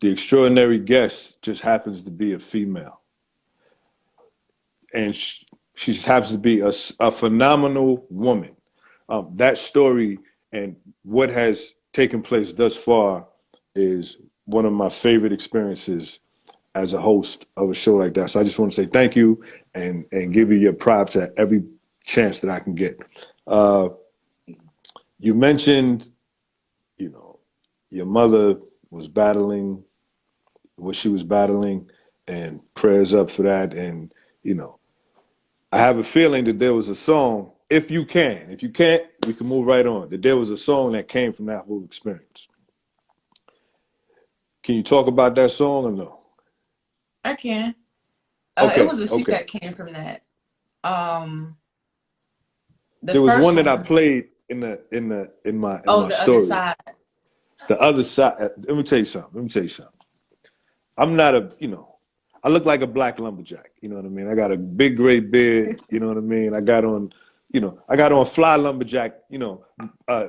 the extraordinary guest just happens to be a female, and she just happens to be a phenomenal woman. That story and what has taken place thus far is one of my favorite experiences as a host of a show like that. So I just want to say thank you and give you your props at every chance that I can get. Uh, you mentioned, you know, your mother was battling what she was battling, and prayers up for that. And you know, I have a feeling that there was a song. If you can, if you can't, we can move right on. That there was a song that came from that whole experience. Can you talk about that song or no? I can. It Okay, was a few okay. that came from that. Um, the There was first one that I one, played in my oh, the other story. side. The other side. Let me tell you something. Let me tell you something. I'm not a, I look like a black lumberjack. You know what I mean? I got a big gray beard. You know what I mean? I got on fly lumberjack,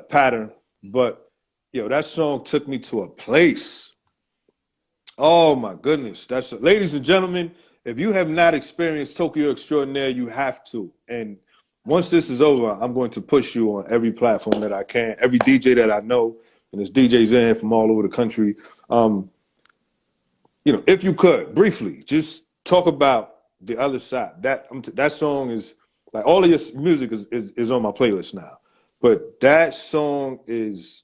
pattern. But, that song took me to a place. Oh my goodness. Ladies and gentlemen, if you have not experienced Tokyo Extraordinaire, you have to. And once this is over, I'm going to push you on every platform that I can, every DJ that I know, and there's DJs in from all over the country. Um, if you could briefly just talk about the other side. That song is like all of your music is on my playlist now, but that song is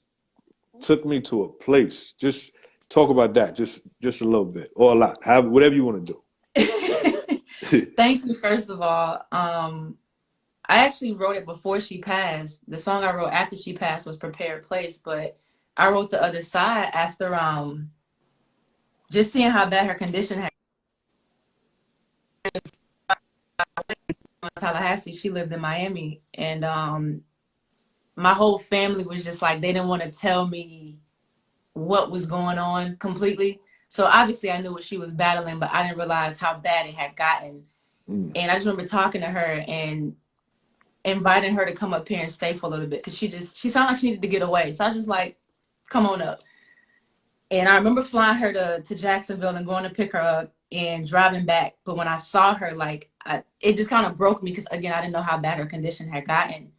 took me to a place. Just talk about that, just a little bit or a lot, have whatever you want to do. Thank you, first of all. I actually wrote it before she passed. The song I wrote after she passed was Prepared Place, but I wrote the other side after just seeing how bad her condition had. Tallahassee, she lived in Miami, and my whole family was just like, they didn't want to tell me what was going on completely. So obviously I knew what she was battling, but I didn't realize how bad it had gotten. Mm. And I just remember talking to her and inviting her to come up here and stay for a little bit because she sounded like she needed to get away. So I was just like, come on up. And I remember flying her to Jacksonville and going to pick her up and driving back. But when I saw her, like, it just kind of broke me because, again, I didn't know how bad her condition had gotten.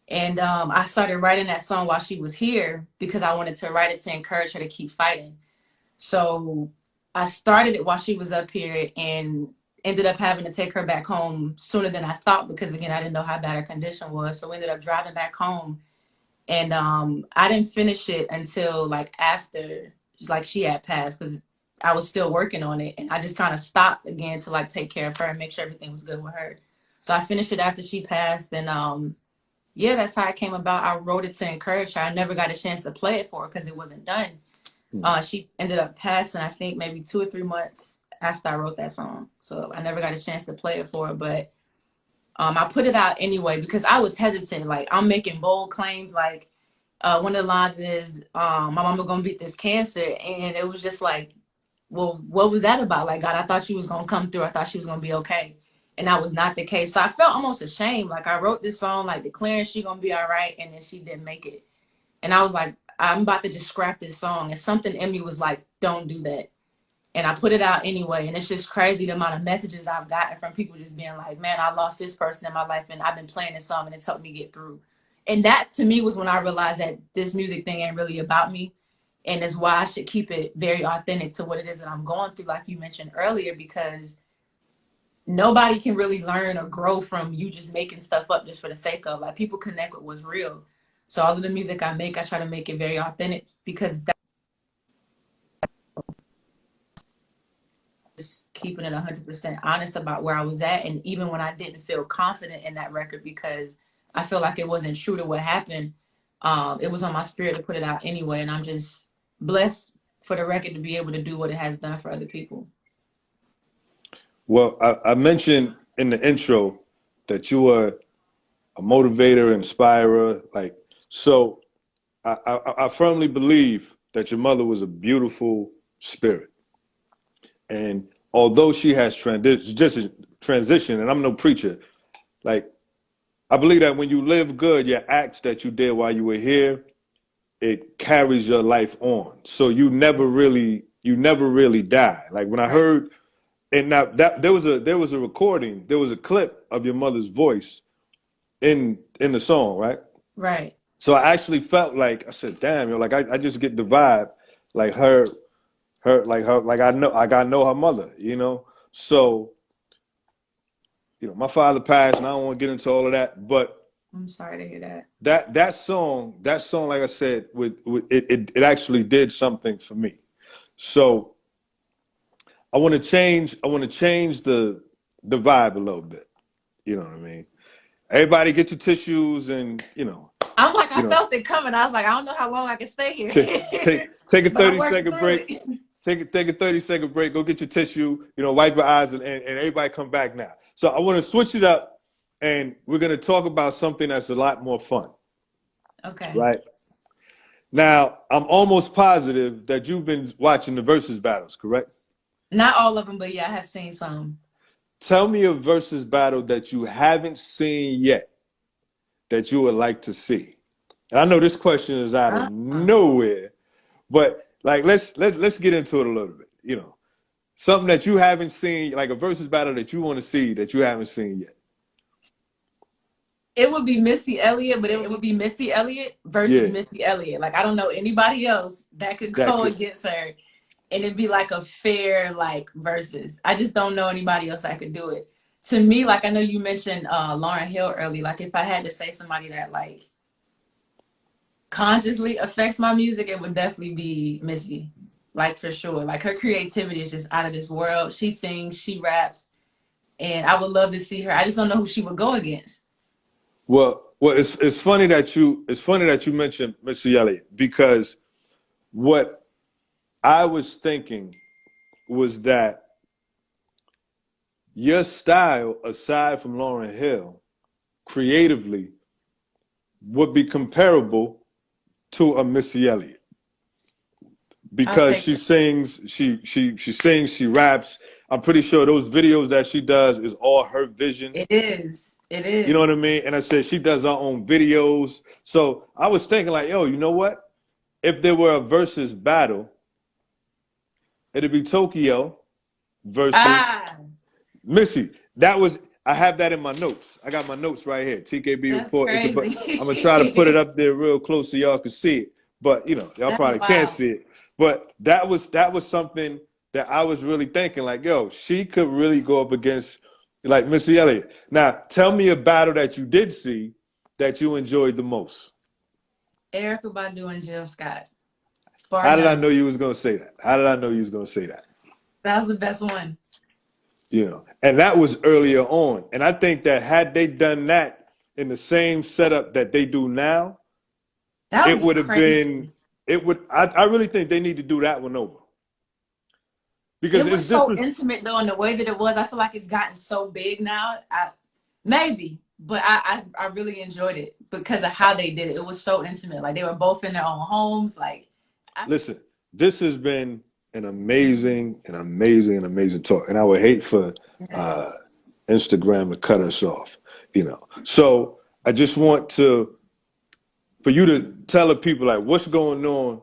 And I started writing that song while she was here because I wanted to write it to encourage her to keep fighting. So I started it while she was up here and ended up having to take her back home sooner than I thought because, again, I didn't know how bad her condition was. So we ended up driving back home. And I didn't finish it until like after like she had passed because I was still working on it. And I just kind of stopped again to like take care of her and make sure everything was good with her. So I finished it after she passed. And yeah, that's how it came about. I wrote it to encourage her. I never got a chance to play it for her because it wasn't done. Mm. She ended up passing, I think, maybe 2 or 3 months after I wrote that song. So I never got a chance to play it for her. But I put it out anyway because I was hesitant. Like, I'm making bold claims. Like, one of the lines is, my mama gonna beat this cancer. And it was just like, well, what was that about? Like, God, I thought she was gonna come through. I thought she was gonna be okay. And that was not the case. So I felt almost ashamed. Like, I wrote this song, like, declaring she gonna be all right. And then she didn't make it. And I was like, I'm about to just scrap this song. And something in me was like, don't do that. And I put it out anyway. And it's just crazy the amount of messages I've gotten from people just being like, man, I lost this person in my life and I've been playing this song and it's helped me get through. And that to me was when I realized that this music thing ain't really about me. And it's why I should keep it very authentic to what it is that I'm going through, like you mentioned earlier, because nobody can really learn or grow from you just making stuff up just for the sake of, like, people connect with what's real. So all of the music I make, I try to make it very authentic because that's keeping it 100% honest about where I was at. And even when I didn't feel confident in that record because I feel like it wasn't true to what happened, it was on my spirit to put it out anyway. And I'm just blessed for the record to be able to do what it has done for other people. Well, I mentioned in the intro that you were a motivator, inspirer, like so. I firmly believe that your mother was a beautiful spirit. And although she has just transitioned, and I'm no preacher, like I believe that when you live good, your acts that you did while you were here, it carries your life on. So you never really you never really die. Like when I Right. heard, and now that there was a recording, there was a clip of your mother's voice in the song, right? Right. So I actually felt like I said, damn, like I just get the vibe, like like I know her mother, you know. So my father passed, and I don't want to get into all of that, but I'm sorry to hear that. that song, like I said, with it actually did something for me. So I want to change the vibe a little bit. You know what I mean? Everybody get your tissues and I'm like, you I know, felt it coming. I was like, I don't know how long I can stay take a here, but I'm 30 working second through break. it. Take a 30-second break. Go get your tissue. Wipe your eyes, and everybody come back now. So I want to switch it up, and we're gonna talk about something that's a lot more fun, Okay. right? Now I'm almost positive that you've been watching the versus battles, correct? Not all of them, but yeah, I have seen some. Tell me a versus battle that you haven't seen yet that you would like to see. And I know this question is out of nowhere, but like let's get into it a little bit. Something that you haven't seen, like a versus battle that you want to see that you haven't seen yet. It would be Missy Elliott, but it would be Missy Elliott versus Yeah, Missy Elliott. Like I don't know anybody else that could that go could. against her, and it'd be like a fair like versus. I just don't know anybody else that could do it. To me, like I know you mentioned Lauryn Hill earlier. Like if I had to say somebody that like consciously affects my music, it would definitely be Missy. Like for sure. Like her creativity is just out of this world. She sings, she raps, and I would love to see her. I just don't know who she would go against. Well, it's funny that you mentioned Missy Elliott because what I was thinking was that your style, aside from Lauryn Hill, creatively would be comparable to a Missy Elliott I'll because take she sings, she sings, she raps. I'm pretty sure those videos that she does is all her vision. it. It is. It You know what I is. mean? And I said she does her own videos. So I was thinking like, yo, you know what? If there were a versus battle, it'd be Tokyo versus Ah, Missy. I have that in my notes. I got my notes right here. TKB that's report. But I'm gonna try to put it crazy. up there real close so y'all can see it. But y'all That's probably can't wild. see it. But that was something that I was really thinking like, yo, she could really go up against like Missy Elliott. Now, tell me a battle that you did see that you enjoyed the most. Erica Badu and Jill Scott, bar How did I know none. you was gonna say that? How did I know you was gonna say that? That was the best one. And that was earlier on. And I think that had they done that in the same setup that they do now, That would it be would have been, crazy. I really think they need to do that one over because It it's was so different. intimate though, in the way that it was. I feel like it's gotten so big now. Maybe, but I really enjoyed it because of how they did it. It was so intimate. Like they were both in their own homes. Like, I, Listen, this has been an amazing talk. And I would hate for uh, yes. Instagram to cut us off. So I just want for you to tell the people like what's going on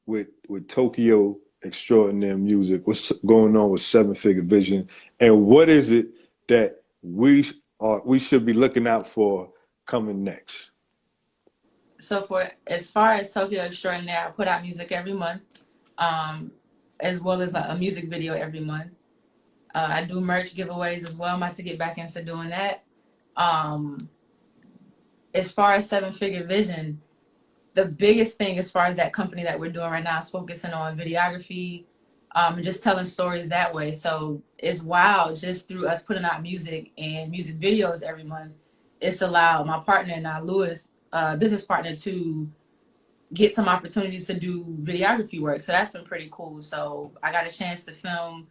with Tokyo Extraordinaire Music, what's going on with Seven Figure Vision, and what is it that we should be looking out for coming next. So for as far as Tokyo Extraordinaire, I put out music every month, um, as well as a music video every month. I do merch giveaways as well. I'm about to get back into doing that. Um, as far as Seven Figure Vision, the biggest thing as far as that company that we're doing right now is focusing on videography, and just telling stories that way. So it's wild just through us putting out music and music videos every month. It's allowed my partner and I, Lewis, business partner, to get some opportunities to do videography work. So that's been pretty cool. So I got a chance to film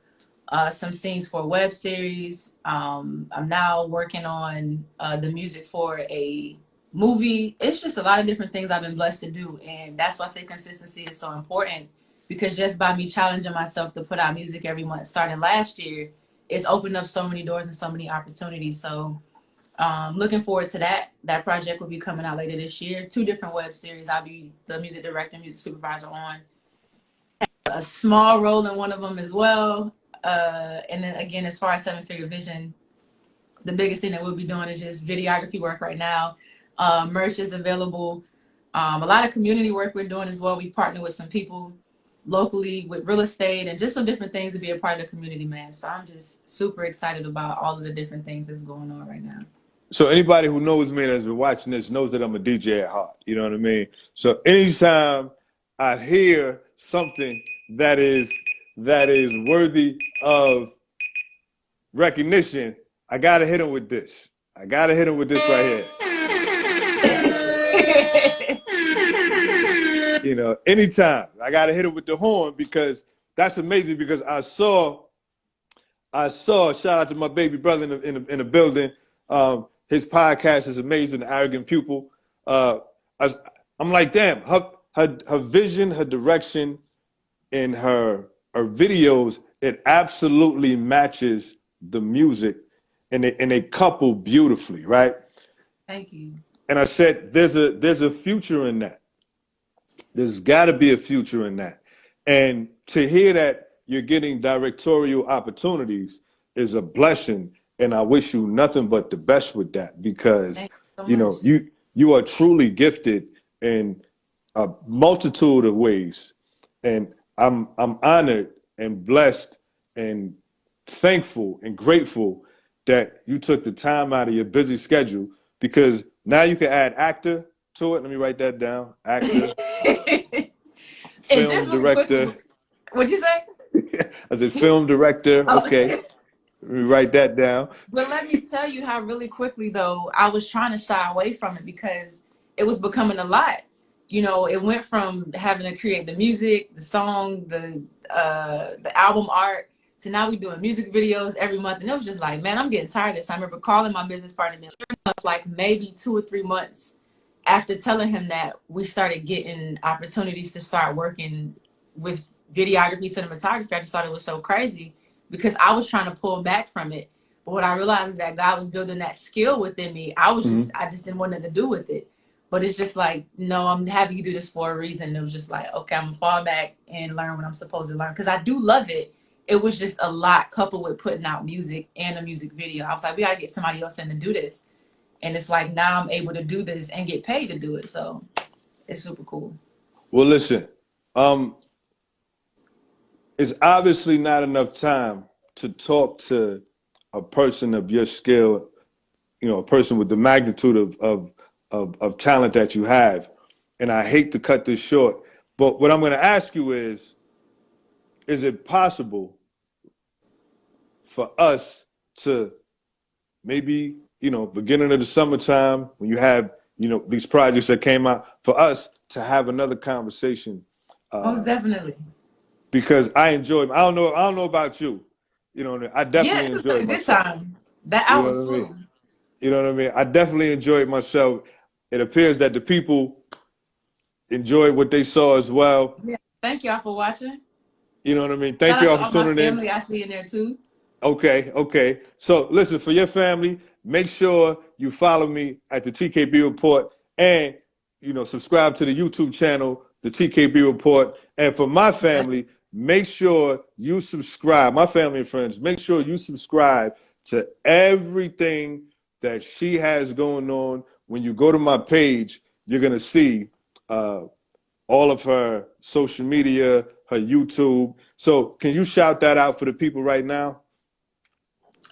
some scenes for a web series. I'm now working on the music for a movie. It's just a lot of different things I've been blessed to do. And that's why I say consistency is so important, because just by me challenging myself to put out music every month starting last year, it's opened up so many doors and so many opportunities. So looking forward to that. That project will be coming out later this year. Two different web series I'll be the music director and music supervisor on. a small role in one of them as well. And then again, as far as Seven Figure Vision, the biggest thing that we'll be doing is just videography work right now. Merch is available. A lot of community work we're doing as well. We partner with some people locally with real estate and just some different things to be a part of the community, man. So I'm just super excited about all of the different things that's going on right now. So anybody who knows me and has been watching this knows that I'm a DJ at heart. You know what I mean? So anytime I hear something that is worthy of recognition, I gotta hit him with this. I gotta hit him with this right here. You know, anytime I gotta hit him with the horn, because that's amazing. Because I saw. Shout out to my baby brother in the building. His podcast is amazing, The Arrogant Pupil. I'm like, damn, her vision, her direction, and her videos, it absolutely matches the music, and they couple beautifully, right? Thank you. And I said, there's a future in that. There's got to be a future in that. And to hear that you're getting directorial opportunities is a blessing. And I wish you nothing but the best with that, because you know, you are truly gifted in a multitude of ways. And I'm honored and blessed and thankful and grateful that you took the time out of your busy schedule, because now you can add actor to it. Let me write that down. Actor, film director. What'd you say? I said film director. Okay. Let me write that down. But let me tell you how really quickly, though, I was trying to shy away from it because it was becoming a lot. You know, it went from having to create the music, the song, the album art, to now we're doing music videos every month. And it was just like, man, I'm getting tired of this. I remember calling my business partner, sure enough, like maybe 2 or 3 months after telling him that, we started getting opportunities to start working with videography, cinematography. I just thought it was so crazy, because I was trying to pull back from it. But what I realized is that God was building that skill within me. I just didn't want nothing to do with it. But it's just like, no, I'm having you do this for a reason. It was just like, okay, I'm gonna fall back and learn what I'm supposed to learn. Because I do love it. It was just a lot coupled with putting out music and a music video. I was like, we gotta get somebody else in to do this. And it's like, now I'm able to do this and get paid to do it. So it's super cool. Well, listen, it's obviously not enough time to talk to a person of your skill, you know, a person with the magnitude of talent that you have. And I hate to cut this short, but what I'm going to ask you is it possible for us to maybe, you know, beginning of the summertime, when you have, you know, these projects that came out, for us to have another conversation? Most definitely. Because I enjoyed. I don't know about you. You know, I definitely enjoyed myself. Good time. That hour flew. You know what I mean? I definitely enjoyed myself. It appears that the people enjoyed what they saw as well. Yeah. Thank y'all for watching. You know what I mean? Thank y'all for tuning in. Family I see in there too. Okay. So listen, for your family, make sure you follow me at the TKB Report, and, you know, subscribe to the YouTube channel, the TKB Report. And for my family, make sure you subscribe. My family and friends, make sure you subscribe to everything that she has going on. When you go to my page, you're going to see all of her social media, her YouTube. So can you shout that out for the people right now?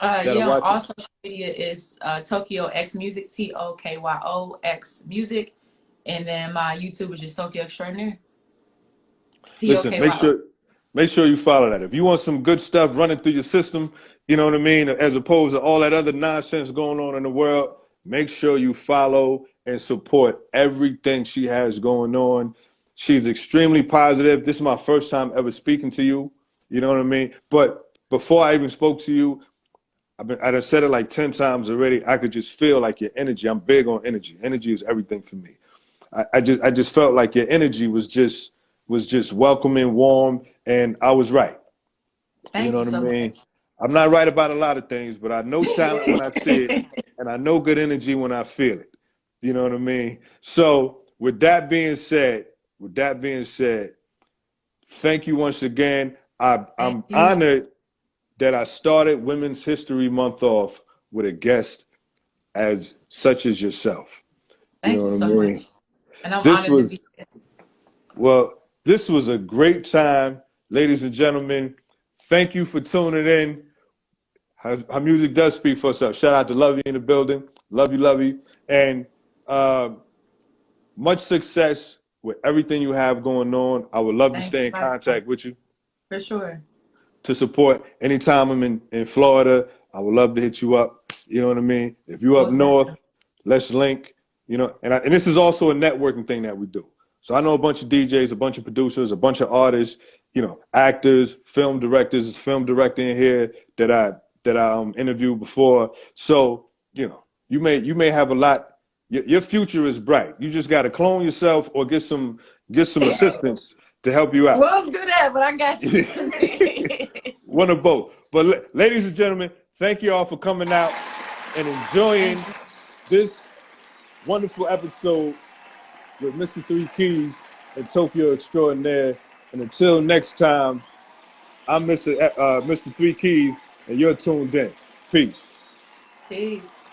Yeah, all social media is Tokyo X Music, TOKYO X Music. And then my YouTube is just Tokyo Extraordinaire. Listen, make sure you follow that. If you want some good stuff running through your system, you know what I mean, as opposed to all that other nonsense going on in the world, make sure you follow and support everything she has going on. She's extremely positive. This is my first time ever speaking to you. You know what I mean? But before I even spoke to you, I've said it like 10 times already. I could just feel like your energy. I'm big on energy. Energy is everything for me. I just felt like your energy was just welcoming, warm, and I was right. Thank you know what I mean? Much. I'm not right about a lot of things, but I know talent when I see it, and I know good energy when I feel it. You know what I mean? So with that being said, thank you once again. Thank I'm you. honored that I started Women's History Month off with a guest as such as yourself. You Thank know you what I so mean? much. And I'm This honored to was be here. Well, this was a great time, ladies and gentlemen. Thank you for tuning in. Her music does speak for itself. Shout out to Lovey in the building. Love you. And uh, much success with everything you have going on. I would love to Thank stay you. in Likewise. contact with you For sure. to support. Anytime I'm in Florida, I would love to hit you up. You know what I mean? If you up Most north, definitely. let's link. You know, and this is also a networking thing that we do. So I know a bunch of DJs, a bunch of producers, a bunch of artists, you know, actors, film directors, film director in here that I interviewed before. So you may have a lot. Your future is bright. You just got to clone yourself or get some assistance to help you out. We'll do that, but I got you. One of both. But ladies and gentlemen, thank you all for coming out and Thank enjoying you. this wonderful episode with Mr. Three Keys and Tokyo Extraordinaire. And until next time, I'm Mr. Three Keys, and you're tuned in. Peace. Peace.